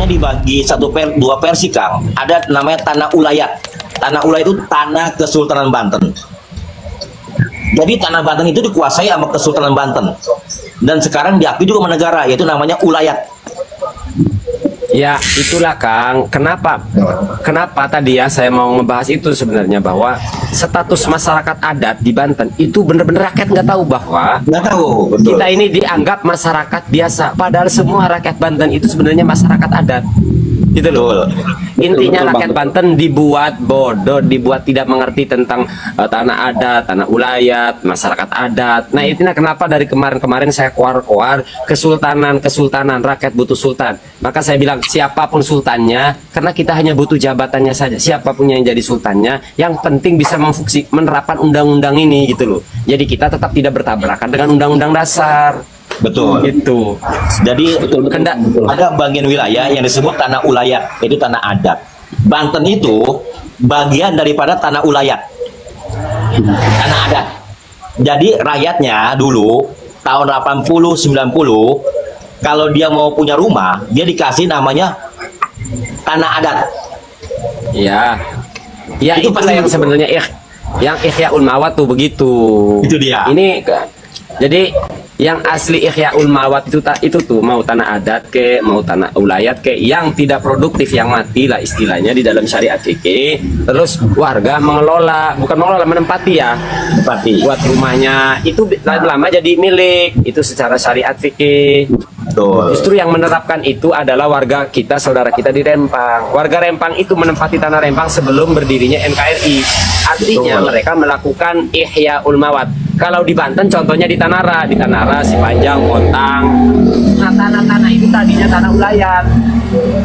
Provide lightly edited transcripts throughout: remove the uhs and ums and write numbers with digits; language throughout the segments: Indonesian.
tanahnya dibagi dua versi, Kang. Ada namanya tanah ulayat. Tanah ulayat itu tanah Kesultanan Banten. Jadi tanah Banten itu dikuasai sama Kesultanan Banten. Dan sekarang diakui juga sama negara, yaitu namanya ulayat. Ya, itulah Kang. Kenapa tadi ya saya mau ngebahas itu sebenarnya, bahwa status masyarakat adat di Banten itu bener-bener rakyat nggak tahu bahwa Betul. kita ini dianggap masyarakat biasa. Padahal semua rakyat Banten itu sebenarnya masyarakat adat. Gitu loh. Intinya rakyat Banten dibuat bodoh, dibuat tidak mengerti tentang tanah adat, tanah ulayat, masyarakat adat. Nah, itulah kenapa dari kemarin-kemarin saya keluar kesultanan, rakyat butuh sultan. Maka saya bilang siapapun sultannya, karena kita hanya butuh jabatannya saja. Siapapun yang jadi sultannya, yang penting bisa menerapkan undang-undang ini gitu loh. Jadi kita tetap tidak bertabrakan dengan undang-undang dasar. Betul. Gitu. Jadi ada bagian wilayah yang disebut tanah ulayat, itu tanah adat. Banten itu bagian daripada tanah ulayat, tanah adat. Jadi rakyatnya dulu tahun 80-90 kalau dia mau punya rumah, dia dikasih namanya tanah adat. Ya, ya itu yang sebenarnya yang Ihyaul Mawat tuh begitu. Itu dia. Ini jadi yang asli Ihyaul Mawat itu tuh mau tanah adat ke, mau tanah ulayat ke, yang tidak produktif, yang mati lah istilahnya di dalam syariat fikih. Terus warga mengelola, bukan mengelola, menempati ya, buat rumahnya itu lama jadi milik, itu secara syariat fikih. Justru yang menerapkan itu adalah warga kita, saudara kita di Rempang. Warga Rempang itu menempati tanah Rempang sebelum berdirinya NKRI. Artinya mereka melakukan Ihyaul Mawat. Kalau di Banten contohnya di Tanara, Sipanjang, Montang. Nah, tanah-tanah itu tadinya tanah ulayat,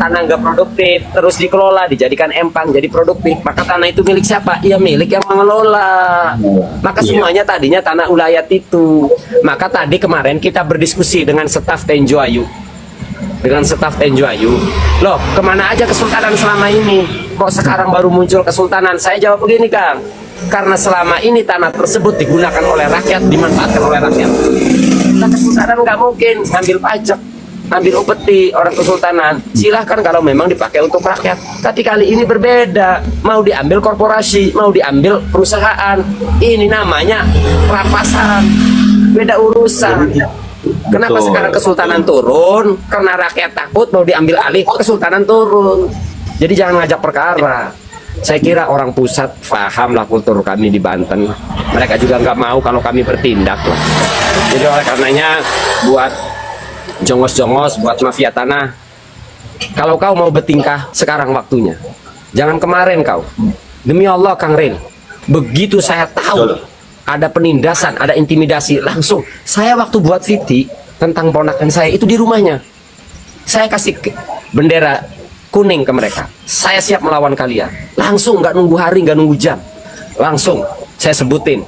tanah nggak produktif, terus dikelola, dijadikan empang, jadi produktif. Maka tanah itu milik siapa? Ya milik yang mengelola. Maka semuanya tadinya tanah ulayat itu. Maka tadi kemarin kita berdiskusi dengan staf Tenjo Ayu. Loh, kemana aja kesultanan selama ini? Kok sekarang baru muncul kesultanan? Saya jawab begini, Kang. Karena selama ini tanah tersebut digunakan oleh rakyat, dimanfaatkan oleh rakyat. Nah, kesultanan nggak mungkin ngambil pajak, ambil upeti orang kesultanan. Silahkan kalau memang dipakai untuk rakyat. Tapi kali ini berbeda. Mau diambil korporasi, mau diambil perusahaan. Ini namanya rampasan. Beda urusan. Kenapa sekarang kesultanan turun? Karena rakyat takut mau diambil alih, kesultanan turun. Jadi jangan ngajak perkara. Saya kira orang pusat paham lah kultur kami di Banten. Mereka juga nggak mau kalau kami bertindak lah. Jadi oleh karenanya buat jongos-jongos, buat mafia tanah, kalau kau mau bertingkah sekarang waktunya. Jangan kemarin kau. Demi Allah Kang Rin, begitu saya tahu ada penindasan, ada intimidasi, langsung saya waktu buat VT tentang ponakan saya itu di rumahnya, saya kasih bendera kuning ke mereka. Saya siap melawan kalian. Langsung, nggak nunggu hari, nggak nunggu jam. Langsung saya sebutin.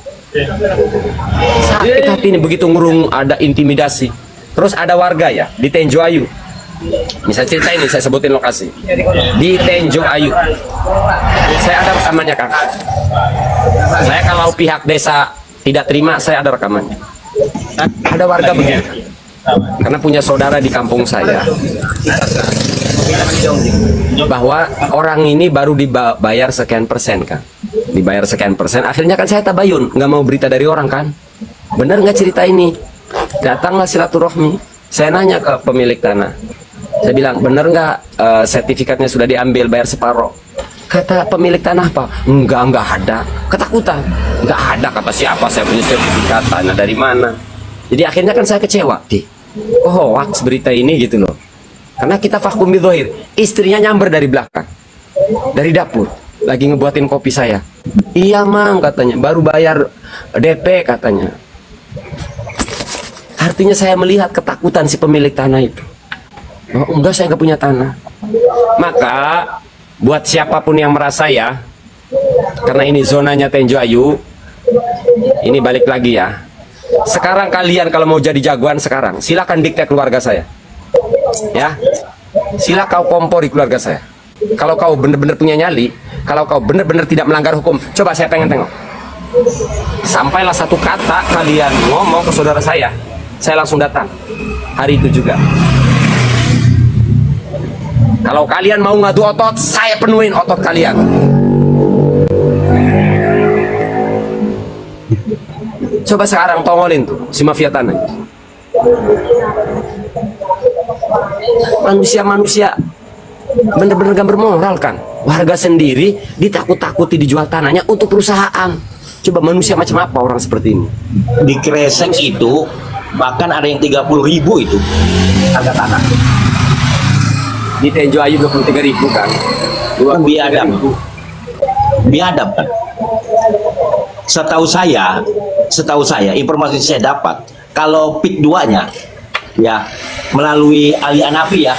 Sakit hati ini begitu ngurung ada intimidasi. Terus ada warga ya di Tenjo Ayu. Bisa cerita ini, saya sebutin lokasi. Di Tenjo Ayu. Saya ada rekamannya, Kang. Saya kalau pihak desa tidak terima, saya ada rekamannya. Ada warga begini. Karena punya saudara di kampung saya, bahwa orang ini baru dibayar sekian persen, kan, dibayar sekian persen. Akhirnya kan saya tabayun, nggak mau berita dari orang kan, bener nggak cerita ini? Datanglah silaturahmi, saya nanya ke pemilik tanah, saya bilang bener nggak sertifikatnya sudah diambil, bayar separoh? Kata pemilik tanah apa? Enggak ada. Ketakutan, nggak ada kata siapa saya punya sertifikat, tanah dari mana? Jadi akhirnya kan saya kecewa, oh hoax berita ini gitu loh. Karena kita vakum bidhohir. Istrinya nyamber dari belakang, dari dapur, lagi ngebuatin kopi saya. Iya mang katanya, baru bayar DP katanya. Artinya saya melihat ketakutan si pemilik tanah itu. Oh enggak, saya nggak punya tanah. Maka buat siapapun yang merasa ya, karena ini zonanya Tenjo Ayu, ini balik lagi ya. Sekarang kalian kalau mau jadi jagoan sekarang, silakan dikte keluarga saya. Ya, sila kau kompor di keluarga saya. Kalau kau benar-benar punya nyali, kalau kau benar-benar tidak melanggar hukum, coba saya pengen tengok. Sampailah satu kata kalian ngomong ke saudara saya langsung datang hari itu juga. Kalau kalian mau ngadu otot, saya penuhin otot kalian. Coba sekarang tongolin tuh si mafia tanah. Manusia-manusia bener-bener gak bermoral kan. Warga sendiri ditakut-takuti dijual tanahnya untuk perusahaan. Coba manusia macam apa orang seperti ini? Di Kresek itu bahkan ada yang 30.000 itu harga tanah. Di Tenjo Ayu 23.000 kan. Biadab. Biadab kan. Setahu saya informasi saya dapat kalau PIK 2-nya ya melalui Ali Hanafi ya.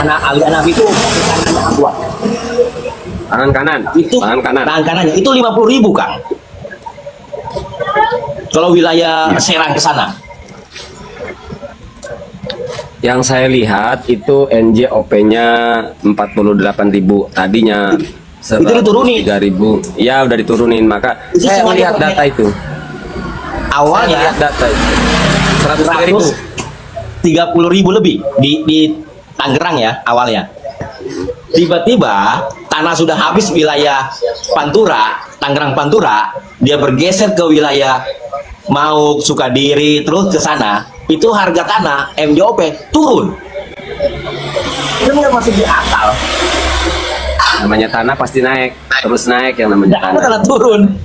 Ali Hanafi itu tangannya kuat. Tangan kanan. Itu tangan kanan. Tangan kanannya itu 50.000 Kang. Kalau wilayah Serang ke sana. Yang saya lihat itu NJOP-nya 48.000 tadinya. Itu diturunin. 3.000. Ya udah diturunin, maka Itu saya semuanya lihat data itu. Awalnya Saya lihat data itu. 130.000 lebih di Tangerang ya awalnya. Tiba-tiba tanah sudah habis wilayah Pantura, Tangerang Pantura, dia bergeser ke wilayah mau Sukadiri terus ke sana. Itu harga tanah MJOP turun. Itu nggak masuk di akal. Namanya tanah pasti naik, terus naik yang namanya Tanah tanah. turun.